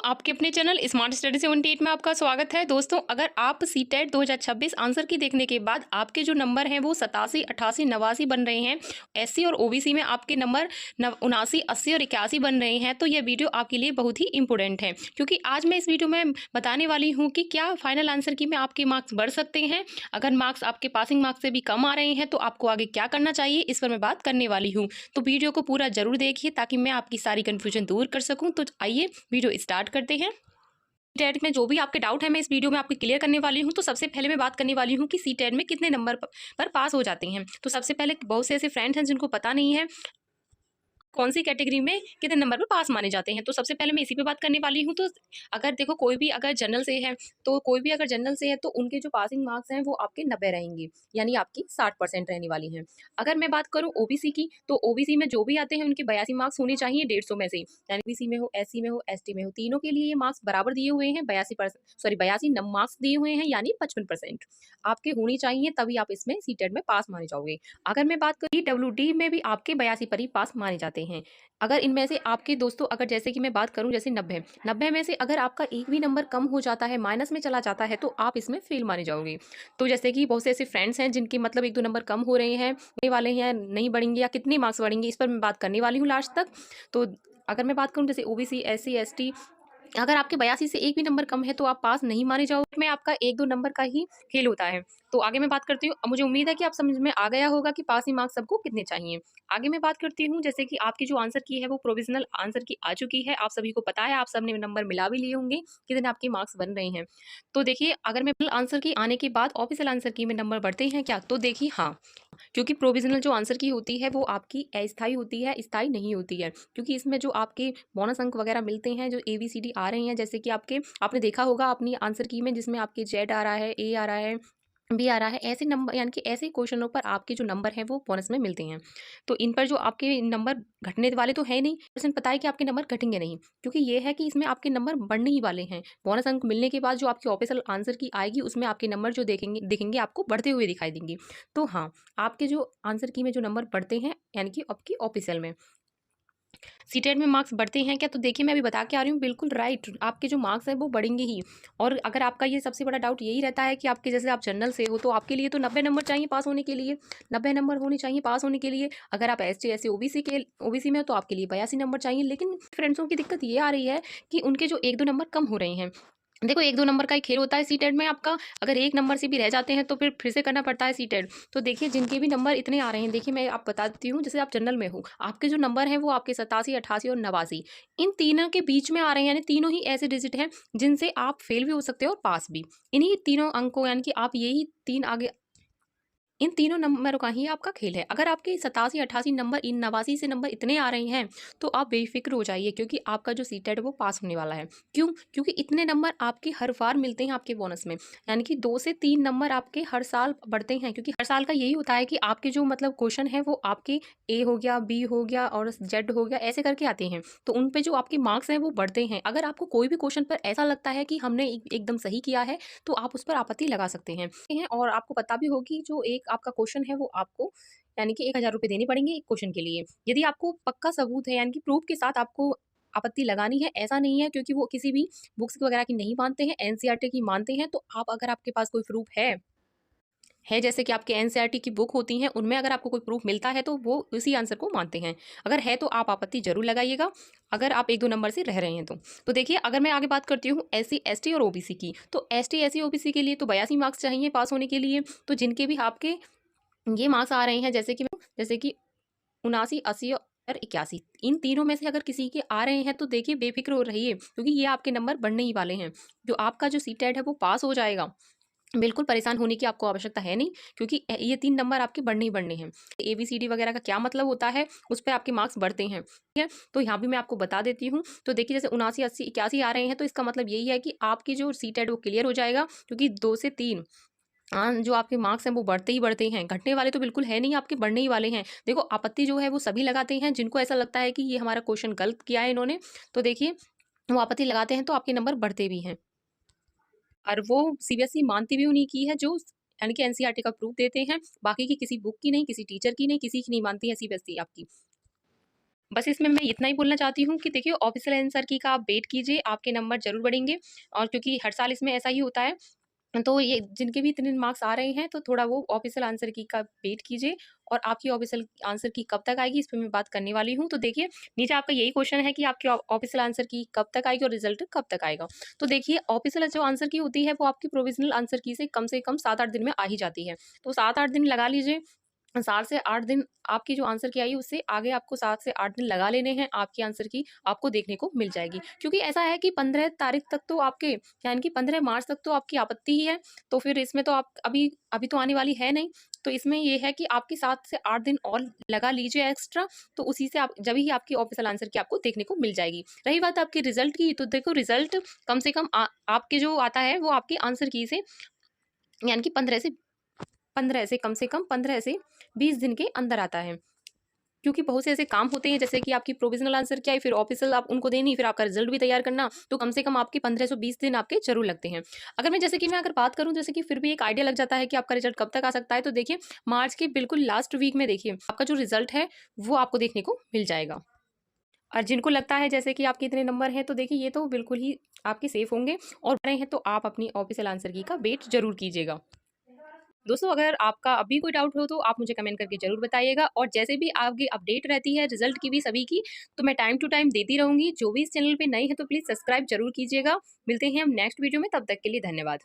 आपके अपने channel smart study 78 में आपका स्वागत है। दोस्तों, अगर आप सीटेट 2026 आंसर की देखने के बाद आपके जो नंबर हैं वो 87, 88, 89 बन रहे हैं, एससी और ओबीसी में आपके नंबर 79, 80 और 81 बन रहे हैं, तो यह वीडियो आपके लिए बहुत ही इंपॉर्टेंट है, क्योंकि आज मैं इस वीडियो में बताने वाली हूँ कि क्या फाइनल आंसर की में आपके मार्क्स बढ़ सकते हैं। अगर मार्क्स आपके पासिंग मार्क्स से भी कम आ रहे हैं तो आपको आगे क्या करना चाहिए, इस पर मैं बात करने वाली हूँ। तो वीडियो को पूरा जरूर देखिए ताकि मैं आपकी सारी कन्फ्यूजन दूर कर सकूँ। तो आइए वीडियो स्टार्ट करते हैं। सीटेट में जो भी आपके डाउट है मैं इस वीडियो में आपको क्लियर करने वाली हूँ। तो सबसे पहले मैं बात करने वाली हूँ कि सीटेट में कितने नंबर पर पास हो जाते हैं। तो सबसे पहले बहुत से ऐसे फ्रेंड्स हैं जिनको पता नहीं है कौन सी कैटेगरी में कितने नंबर पर पास माने जाते हैं। तो सबसे पहले मैं इसी पे बात करने वाली हूँ। तो अगर देखो कोई भी अगर जनरल से है तो उनके जो पासिंग मार्क्स हैं वो आपके 90 रहेंगे, यानी आपकी 60% रहने वाली हैं। अगर मैं बात करूँ ओबीसी की, तो ओबीसी में जो भी आते हैं उनके 82 मार्क्स होने चाहिए 150 में से, यानी ओबीसी में हो, एससी में हो, एसटी में हो, तीनों के लिए ये मार्क्स बराबर दिए हुए हैं। 82 मार्क्स दिए हुए हैं, यानी 55% आपके होनी चाहिए, तभी आप इसमें सीटेट में पास माने जाओगे। अगर मैं बात करूँ डब्ल्यूडी में भी आपके 82 पर ही पास माने जाते हैं। अगर इनमें से आपके दोस्तों, अगर जैसे कि मैं बात करूं जैसे 90 में से अगर आपका एक भी नंबर कम हो जाता है, माइनस में चला जाता है, तो आप इसमें फेल माने जाओगे। तो जैसे कि बहुत से ऐसे फ्रेंड्स हैं जिनके मतलब एक दो नंबर कम हो रहे हैं, बढ़ने वाले हैं, नहीं बढ़ेंगे या कितने मार्क्स बढ़ेंगे, इस पर मैं बात करने वाली हूँ लास्ट तक। तो अगर मैं बात करूँ जैसे ओबीसी, एससी, एसटी, अगर आपके 82 से एक भी नंबर कम है तो आप पास नहीं माने जाओगे। में आपका एक दो नंबर का ही खेल होता है। तो आगे मैं बात करती हूँ। मुझे उम्मीद है कि आप समझ में आ गया होगा कि पासिंग मार्क्स सबको कितने चाहिए। आगे मैं बात करती हूँ जैसे कि आपकी जो आंसर की है वो प्रोविजनल आंसर की आ चुकी है, आप सभी को पता है, आप सबने नंबर मिला भी लिए होंगे, कितने आपके मार्क्स बन रहे हैं। तो देखिए, अगर मैं आंसर की आने के बाद ऑफिशियल आंसर की में नंबर बढ़ते हैं क्या, तो देखिए हाँ, क्योंकि प्रोविजनल जो आंसर की होती है वो आपकी अस्थायी होती है, स्थायी नहीं होती है, क्योंकि इसमें जो आपके बोनस अंक वगैरह मिलते हैं, जो ABCD आ रहे हैं, जैसे कि आपने देखा होगा अपनी आंसर की में जिसमें आपके जेड आ रहा है, ए आ रहा है, बी आ रहा है, ऐसे नंबर यानी कि ऐसे क्वेश्चनों पर आपके जो नंबर हैं वो बोनस में मिलते हैं। तो इन पर जो आपके नंबर घटने वाले तो है नहीं, परसेंट पता है कि आपके नंबर घटेंगे नहीं, क्योंकि ये है कि इसमें आपके नंबर बढ़ने ही वाले हैं। बोनस अंक मिलने के बाद जो आपकी ऑफिशियल आंसर की आएगी उसमें आपके नंबर जो दिखेंगे आपको बढ़ते हुए दिखाई देंगे। तो हाँ, आपके जो आंसर की में जो नंबर बढ़ते हैं, यानी कि आपकी ऑफिशियल में सीटेट में मार्क्स बढ़ते हैं क्या, तो देखिए मैं अभी बता के आ रही हूँ, बिल्कुल राइट, आपके जो मार्क्स हैं वो बढ़ेंगे ही। और अगर आपका ये सबसे बड़ा डाउट यही रहता है कि आपके जैसे आप जनरल से हो तो आपके लिए तो 90 नंबर चाहिए पास होने के लिए, 90 नंबर होने चाहिए पास होने के लिए। अगर आप एसटी, एससी, ओबीसी में हो तो आपके लिए 82 नंबर चाहिए। लेकिन फ्रेंड्सों की दिक्कत ये आ रही है कि उनके जो एक दो नंबर कम हो रहे हैं। देखो, एक दो नंबर का ही खेल होता है सीटेट में आपका, अगर एक नंबर से भी रह जाते हैं तो फिर से करना पड़ता है सीटेट। तो देखिए, जिनके भी नंबर इतने आ रहे हैं, देखिए मैं आप बताती हूँ, जैसे आप जनरल में हो, आपके जो नंबर हैं वो आपके 87, 88 और 89, इन तीनों के बीच में आ रहे हैं, यानी तीनों ही ऐसे डिजिट हैं जिनसे आप फेल भी हो सकते हो और पास भी। इन्हीं तीनों अंकों, यानी कि आप यही तीन आगे, इन तीनों नंबरों का ही आपका खेल है। अगर आपके 87, 88 नंबर, इन 89 से नंबर इतने आ रहे हैं तो आप बेफिक्र हो जाइए, क्योंकि आपका जो सीटेट है वो पास होने वाला है। क्यों? क्योंकि इतने नंबर आपके हर बार मिलते हैं आपके बोनस में, यानी कि 2 से 3 नंबर आपके हर साल बढ़ते हैं, क्योंकि हर साल का यही होता है कि आपके जो मतलब क्वेश्चन है वो आपके ए हो गया, बी हो गया और जेड हो गया, ऐसे करके आते हैं। तो उन पे जो आपके मार्क्स हैं वो बढ़ते हैं। अगर आपको कोई भी क्वेश्चन पर ऐसा लगता है कि हमने एकदम सही किया है, तो आप उस पर आपत्ति लगा सकते हैं। और आपको पता भी होगी, जो एक आपका क्वेश्चन है वो आपको यानी कि 1000 रुपये देने पड़ेंगे एक क्वेश्चन के लिए, यदि आपको पक्का सबूत है, यानी कि प्रूफ के साथ आपको आपत्ति लगानी है। ऐसा नहीं है क्योंकि वो किसी भी बुक्स वगैरह की नहीं मानते हैं, एनसीईआरटी की मानते हैं। तो आप, अगर आपके पास कोई प्रूफ है जैसे कि आपके एनसीईआरटी की बुक होती हैं, उनमें अगर आपको कोई प्रूफ मिलता है तो वो उसी आंसर को मानते हैं। अगर है तो आप आपत्ति जरूर लगाइएगा, अगर आप एक दो नंबर से रह रहे हैं तो देखिए, अगर मैं आगे बात करती हूँ एससी, एसटी और ओबीसी की, तो एसटी, एससी, ओबीसी के लिए तो 82 मार्क्स चाहिए पास होने के लिए। तो जिनके भी आपके ये मार्क्स आ रहे हैं, जैसे कि 79, 80 और 81, इन तीनों में से अगर किसी के आ रहे हैं तो देखिए बेफिक्र हो रहिए, क्योंकि ये आपके नंबर बढ़ने ही वाले हैं। जो आपका जो सीटेट है वो पास हो जाएगा, बिल्कुल परेशान होने की आपको आवश्यकता है नहीं, क्योंकि ये 3 नंबर आपके बढ़ने ही बढ़ने हैं। ABCD वगैरह का क्या मतलब होता है, उस पे आपके मार्क्स बढ़ते हैं, ठीक है। तो यहाँ भी मैं आपको बता देती हूँ। तो देखिए, जैसे 79, 80, 81 आ रहे हैं, तो इसका मतलब यही है कि आपकी जो सीटेट वो क्लियर हो जाएगा, क्योंकि 2 से 3 जो आपके मार्क्स हैं वो बढ़ते ही बढ़ते हैं, घटने वाले तो बिल्कुल है नहीं, आपके बढ़ने ही वाले हैं। देखो, आपत्ति जो है वो सभी लगाते हैं जिनको ऐसा लगता है कि ये हमारा क्वेश्चन गलत किया है इन्होंने। तो देखिए, वो आपत्ति लगाते हैं तो आपके नंबर बढ़ते भी हैं, और वो सीबीएसई मानती भी उन्हीं की है जो, यानी कि एनसीईआरटी का प्रूफ देते हैं, बाकी की किसी बुक की नहीं, किसी टीचर की नहीं, किसी की नहीं मानती है सीबीएसई आपकी। बस इसमें मैं इतना ही बोलना चाहती हूँ कि देखिए ऑफिशियल आंसर की का आप वेट कीजिए, आपके नंबर ज़रूर बढ़ेंगे और क्योंकि हर साल इसमें ऐसा ही होता है। तो ये जिनके भी इतने मार्क्स आ रहे हैं तो थोड़ा वो ऑफिशियल आंसर की का वेट कीजिए और आपकी ऑफिशियल आंसर की कब तक आएगी इस पे मैं बात करने वाली हूँ। तो देखिए नीचे आपका यही क्वेश्चन है कि आपकी ऑफिशियल आंसर की कब तक आएगी और रिजल्ट कब तक आएगा। तो देखिए ऑफिशियल जो आंसर की होती है वो आपकी प्रोविजनल आंसर की से कम 7-8 दिन में आ ही जाती है। तो 7-8 दिन लगा लीजिए। 7 से 8 दिन आपकी जो आंसर की आई उससे आगे आपको 7 से 8 दिन लगा लेने हैं, आपकी आंसर की आपको देखने को मिल जाएगी। क्योंकि ऐसा है कि 15 तारीख तक तो आपके यानी कि 15 मार्च तक तो आपकी आपत्ति ही है, तो फिर इसमें तो आप अभी अभी तो आने वाली है नहीं। तो इसमें ये है कि आपकी 7 से 8 दिन और लगा लीजिए एक्स्ट्रा, तो उसी से आप जब ही आपकी ऑफिशियल आंसर की आपको देखने को मिल जाएगी। रही बात आपके रिजल्ट की, तो देखो रिजल्ट कम से कम आपके जो आता है वो आपकी आंसर की से यानी कि 15 से 20 दिन के अंदर आता है। क्योंकि बहुत से ऐसे काम होते हैं जैसे कि आपकी प्रोविजनल आंसर क्या है, फिर ऑफिशियल आप उनको देनी, फिर आपका रिजल्ट भी तैयार करना, तो कम से कम आपके 15 से 20 दिन आपके जरूर लगते हैं। अगर बात करूं जैसे कि फिर भी एक आइडिया लग जाता है कि आपका रिजल्ट कब तक आ सकता है, तो देखिए मार्च के बिल्कुल लास्ट वीक में देखिए आपका जो रिजल्ट है वो आपको देखने को मिल जाएगा। और जिनको लगता है जैसे कि आपके इतने नंबर हैं तो देखिए ये तो बिल्कुल ही आपके सेफ होंगे और रहे हैं, तो आप अपनी ऑफिशियल आंसर की का वेट जरूर कीजिएगा। दोस्तों अगर आपका अभी कोई डाउट हो तो आप मुझे कमेंट करके ज़रूर बताइएगा और जैसे भी आगे अपडेट रहती है रिजल्ट की भी सभी की, तो मैं टाइम टू टाइम देती रहूँगी। जो भी इस चैनल पे नए हैं तो प्लीज़ सब्सक्राइब ज़रूर कीजिएगा। मिलते हैं हम नेक्स्ट वीडियो में, तब तक के लिए धन्यवाद।